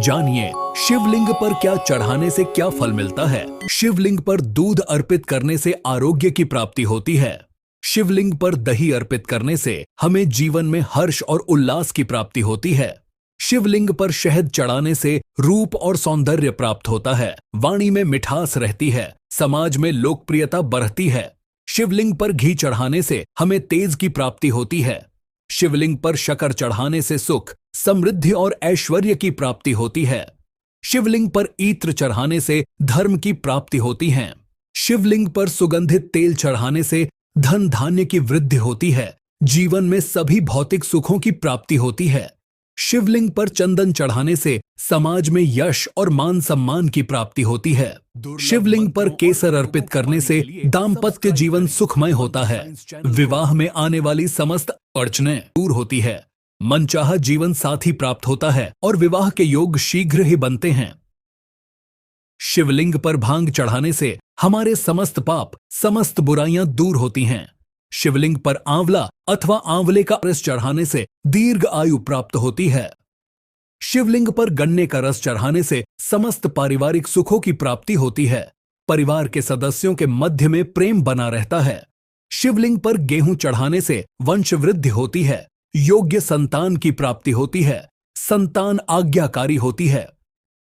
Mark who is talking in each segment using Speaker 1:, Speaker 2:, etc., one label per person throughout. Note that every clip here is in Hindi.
Speaker 1: जानिए शिवलिंग पर क्या चढ़ाने से क्या फल मिलता है। शिवलिंग पर दूध अर्पित करने से आरोग्य की प्राप्ति होती है। शिवलिंग पर दही अर्पित करने से हमें जीवन में हर्ष और उल्लास की प्राप्ति होती है। शिवलिंग पर शहद चढ़ाने से रूप और सौंदर्य प्राप्त होता है। वाणी में मिठास रहती है, समाज में लोकप्रियता बढ़ती है। शिवलिंग पर घी चढ़ाने से हमें तेज की प्राप्ति होती है। शिवलिंग पर शक्कर चढ़ाने से सुख, समृद्धि और ऐश्वर्य की प्राप्ति होती है। शिवलिंग पर इत्र चढ़ाने से धर्म की प्राप्ति होती है। शिवलिंग पर सुगंधित तेल चढ़ाने से धन धान्य की वृद्धि होती है। जीवन में सभी भौतिक सुखों की प्राप्ति होती है। शिवलिंग पर चंदन चढ़ाने से समाज में यश और मान सम्मान की प्राप्ति होती है। शिवलिंग पर केसर अर्पित करने से दाम्पत्य जीवन सुखमय होता है। विवाह में आने वाली समस्त अड़चनें दूर होती है। मनचाहा जीवन साथी प्राप्त होता है और विवाह के योग शीघ्र ही बनते हैं। शिवलिंग पर भांग चढ़ाने से हमारे समस्त पाप, समस्त बुराइयां दूर होती हैं। शिवलिंग पर आंवला अथवा आंवले का रस चढ़ाने से दीर्घ आयु प्राप्त होती है। शिवलिंग पर गन्ने का रस चढ़ाने से समस्त पारिवारिक सुखों की प्राप्ति होती है। परिवार के सदस्यों के मध्य में प्रेम बना रहता है। शिवलिंग पर गेहूं चढ़ाने से वंश वृद्धि होती है। योग्य संतान की प्राप्ति होती है। संतान आज्ञाकारी होती है।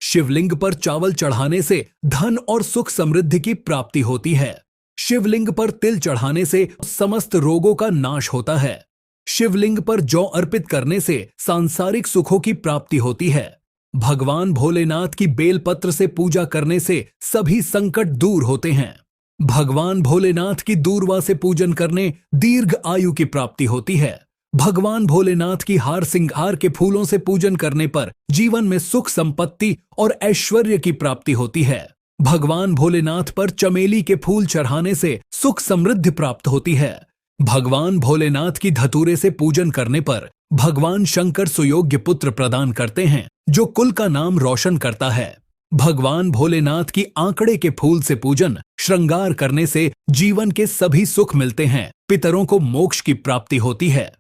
Speaker 1: शिवलिंग पर चावल चढ़ाने से धन और सुख समृद्धि की प्राप्ति होती है। शिवलिंग पर तिल चढ़ाने से समस्त रोगों का नाश होता है। शिवलिंग पर जौ अर्पित करने से सांसारिक सुखों की प्राप्ति होती है। भगवान भोलेनाथ की बेलपत्र से पूजा करने से सभी संकट दूर होते हैं। भगवान भोलेनाथ की दूर्वा से पूजन करने दीर्घ आयु की प्राप्ति होती है। भगवान भोलेनाथ की हार सिंगार के फूलों से पूजन करने पर जीवन में सुख संपत्ति और ऐश्वर्य की प्राप्ति होती है। भगवान भोलेनाथ पर चमेली के फूल चढ़ाने से सुख समृद्धि प्राप्त होती है। भगवान भोलेनाथ की धतूरे से पूजन करने पर भगवान शंकर सुयोग्य पुत्र प्रदान करते हैं, जो कुल का नाम रोशन करता है। भगवान भोलेनाथ की आंकड़े के फूल से पूजन श्रृंगार करने से जीवन के सभी सुख मिलते हैं। पितरों को मोक्ष की प्राप्ति होती है।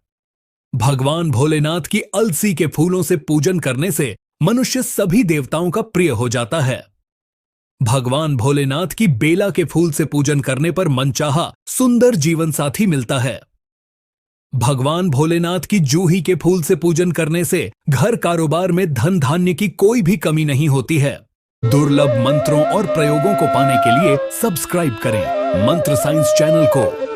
Speaker 1: भगवान भोलेनाथ की अलसी के फूलों से पूजन करने से मनुष्य सभी देवताओं का प्रिय हो जाता है। भगवान भोलेनाथ की बेला के फूल से पूजन करने पर मनचाहा सुंदर जीवन साथी मिलता है। भगवान भोलेनाथ की जूही के फूल से पूजन करने से घर कारोबार में धन धान्य की कोई भी कमी नहीं होती है। दुर्लभ मंत्रों और प्रयोगों को पाने के लिए सब्सक्राइब करें मंत्र साइंस चैनल को।